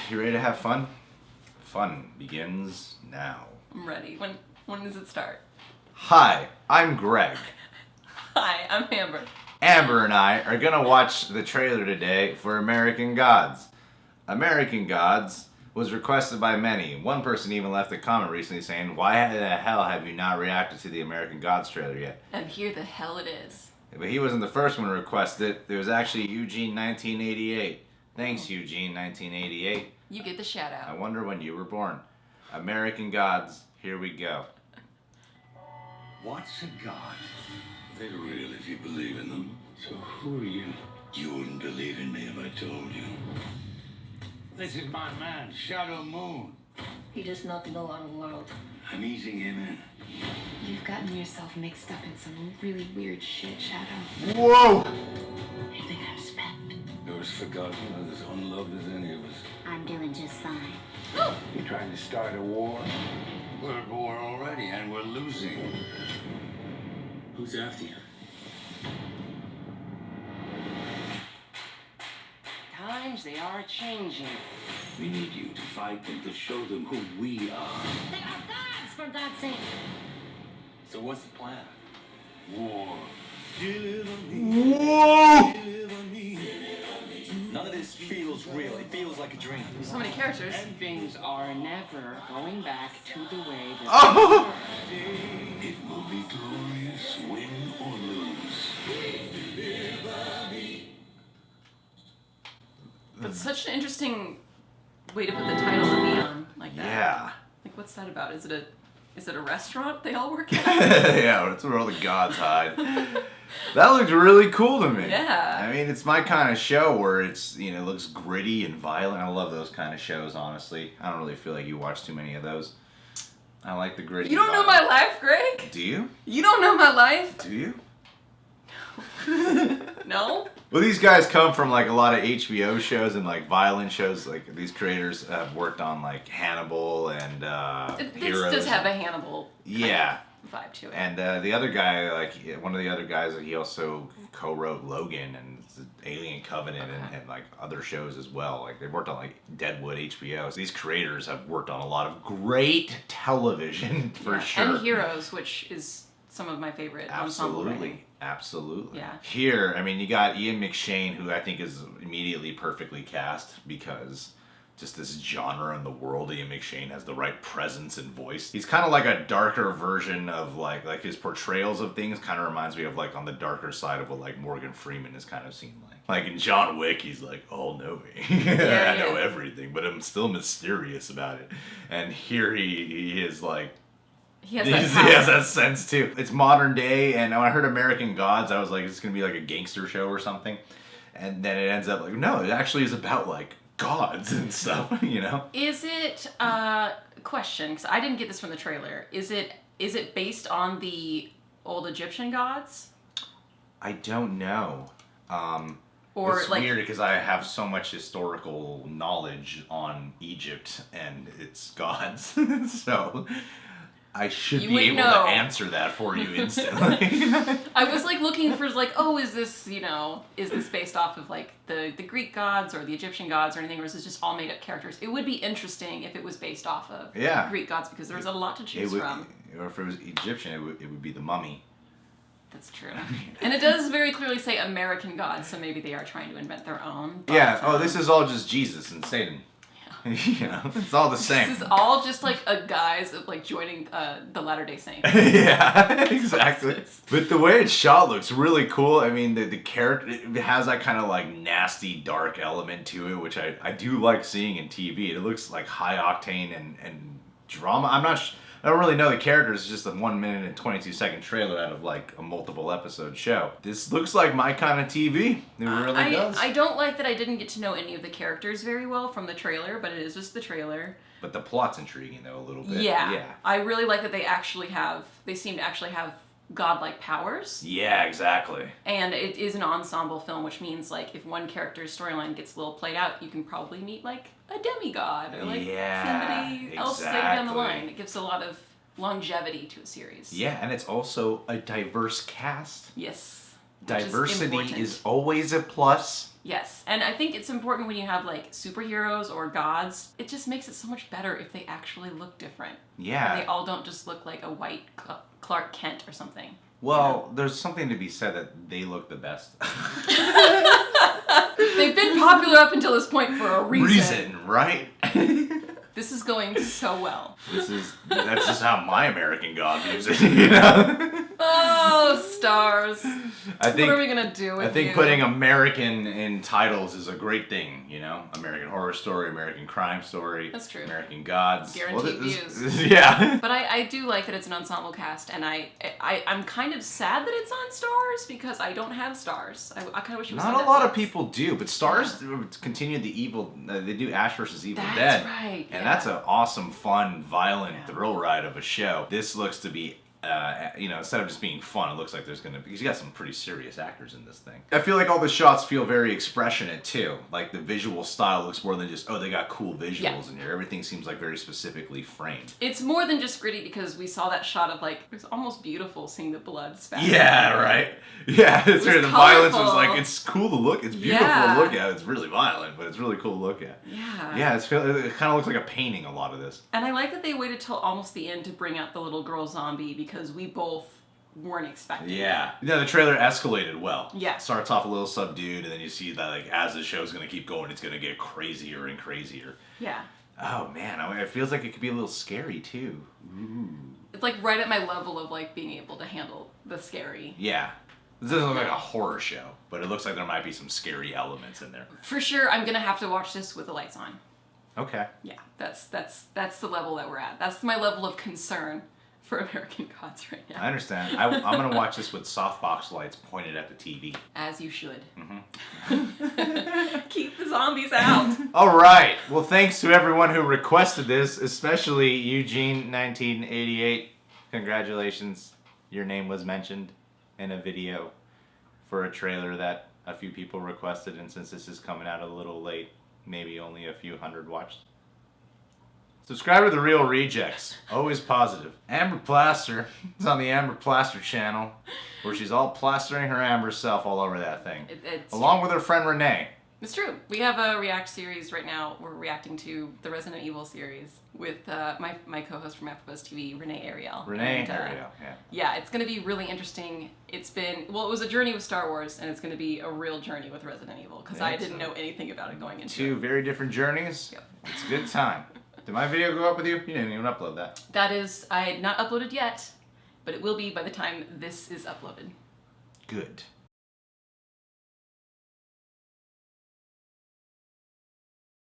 You ready to have fun? Fun begins now. I'm ready. When does it start? Hi, I'm Greg. Hi, I'm Amber. Amber and I are gonna watch the trailer today for American Gods. American Gods was requested by many. One person even left a comment recently saying, "Why the hell have you not reacted to the American Gods trailer yet?" And here the hell it is. But he wasn't the first one to request it. There was actually Eugene 1988. Thanks, Eugene 1988. You get the shout I out. wonder when you were born. American Gods, here we go. What's a god? They're real if you believe in them. So who are you? You wouldn't believe in me if I told you. This is my man, Shadow Moon. He does not know our world. I'm easing him in. You've gotten yourself mixed up in some really weird shit, Shadow. Whoa! Everything I respect. You're as forgotten and as unloved as any of us. I'm doing just fine. You're trying to start a war? We're at war already, and we're losing. Who's after you? Times they are changing. We need you to fight them, to show them who we are. They are gods, for God's sake. So what's the plan? War. Whoa! None of this feels real. It feels like a dream. So many characters. And things are never going back to the way that Oh! It will be glorious, win or lose. It's such an interesting way to put the title of Neon like that. Yeah. Like, what's that about? Is it a restaurant they all work at? Yeah, that's where all the gods hide. That looked really cool to me. Yeah. I mean, it's my kind of show where it's, looks gritty and violent. I love those kind of shows, honestly. I don't really feel like you watch too many of those. I like the gritty. You don't know my life, Greg? Do you? You don't know my life? Do you? No? Well, these guys come from like a lot of HBO shows and like violent shows. Like these creators have worked on like Hannibal and Heroes. This does have a Hannibal Yeah. vibe to it. And the other guy, like one of the other guys, he also co-wrote Logan and Alien Covenant and like other shows as well. Like they've worked on like Deadwood, HBO. So these creators have worked on a lot of great television for sure. And Heroes, which is some of my favorite ensemble writing. Absolutely. Yeah. Here, I mean, you got Ian McShane, who I think is immediately perfectly cast because just this genre in the world, Ian McShane has the right presence and voice. He's kind of like a darker version of like his portrayals of things kind of reminds me of like on the darker side of what like Morgan Freeman is kind of seen like. Like in John Wick, he's like all knowing. I know everything, but I'm still mysterious about it. And here he is like, He has he that has that sense too. It's modern day, and when I heard American Gods, I was like, it's gonna be like a gangster show or something. And then it ends up like, no, it actually is about like gods and stuff, Is it, question, because I didn't get this from the trailer, is it based on the old Egyptian gods? I don't know. Or it's like, weird because I have so much historical knowledge on Egypt and its gods, so I should You be would able know. to answer that for you instantly. I was like looking for like, oh, is this based off of like the Greek gods or the Egyptian gods or anything, or is this just all made up characters? It would be interesting if it was based off of Greek gods because there's a lot to choose from. Or if it was Egyptian, it would be the mummy. That's true. And it does very clearly say American gods, so maybe they are trying to invent their own. But, Yeah, this is all just Jesus and Satan. It's all the same. This is all just like a guise of like joining the Latter-day Saints. Yeah, exactly. But the way it's shot looks really cool. I mean, the character, it has that kind of like nasty, dark element to it, which I do like seeing in TV. It looks like high octane and drama. I don't really know the characters. It's just a 1 minute and 22-second trailer out of like a multiple episode show. This looks like my kind of TV. It really does. I don't like that I didn't get to know any of the characters very well from the trailer, but it is just the trailer. But the plot's intriguing though a little bit. Yeah. I really like that they seem to actually have godlike powers. Yeah, exactly. And it is an ensemble film, which means like if one character's storyline gets a little played out, you can probably meet like a demigod or like somebody else later down the line. It gives a lot of longevity to a series. Yeah, and it's also a diverse cast. Yes. Diversity is always a plus. Yes, and I think it's important when you have like superheroes or gods. It just makes it so much better if they actually look different. Yeah. And they all don't just look like a white Clark Kent or something. Well, there's something to be said that they look the best. They've been popular up until this point for a reason. Right? This is going so well. That's just how my American God views it, you know? Oh, Starz. What are we gonna do with I think you? putting American in titles is a great thing, you know? American Horror Story, American Crime Story. That's true. American Gods. Guaranteed views. Yeah. But I do like that it's an ensemble cast, and I'm kind of sad that it's on Starz because I don't have Starz. I kind of wish it was on Not a lot of Netflix. people do, but Starz continued the evil. They do Ash vs. Evil That's Dead. right, And yeah. that's an awesome, fun, violent thrill ride of a show. This looks to be. Instead of just being fun, it looks like there's gonna be, because you got some pretty serious actors in this thing. I feel like all the shots feel very expressionate too. Like the visual style looks more than just, oh, they got cool visuals in here. Everything seems like very specifically framed. It's more than just gritty because we saw that shot of like, it was almost beautiful seeing the blood spatter. Yeah, right. Yeah, it's was right. The violence was colorful. like, it's cool to look. It's beautiful Yeah. to look at. It's really violent, but it's really cool to look at. Yeah. Yeah, it kind of looks like a painting. A lot of this. And I like that they waited till almost the end to bring out the little girl zombie because we both weren't expecting Yeah. The trailer escalated well. Yeah. Starts off a little subdued, and then you see that, like, as the show's gonna keep going, it's gonna get crazier and crazier. Yeah. Oh man, it feels like it could be a little scary too. Ooh. It's like right at my level of like being able to handle the scary. Yeah. This doesn't look like a horror show, but it looks like there might be some scary elements in there. For sure, I'm gonna have to watch this with the lights on. Okay. Yeah, that's the level that we're at. That's my level of concern for American Gods right now. I understand. I'm gonna watch this with softbox lights pointed at the TV. As you should. Mm-hmm. Keep the zombies out. All right. Well, thanks to everyone who requested this, especially Eugene 1988. Congratulations. Your name was mentioned in a video for a trailer that a few people requested, and since this is coming out a little late, maybe only a few hundred watched. Subscribe to The Real Rejects. Always positive. Amber Plaster is on the Amber Plaster channel, where she's all plastering her Amber self all over that thing. Along with her friend Renee. It's true. We have a React series right now. We're reacting to the Resident Evil series with my co-host from AfterBuzz TV, Renee Ariel. Renee Ariel, yeah. Yeah, it's going to be really interesting. It was a journey with Star Wars, and it's going to be a real journey with Resident Evil, because I didn't know anything about it going into it. Two very different journeys. Yep. It's a good time. Did my video go up with you? You didn't even upload that. That is, I had not uploaded yet, but it will be by the time this is uploaded. Good.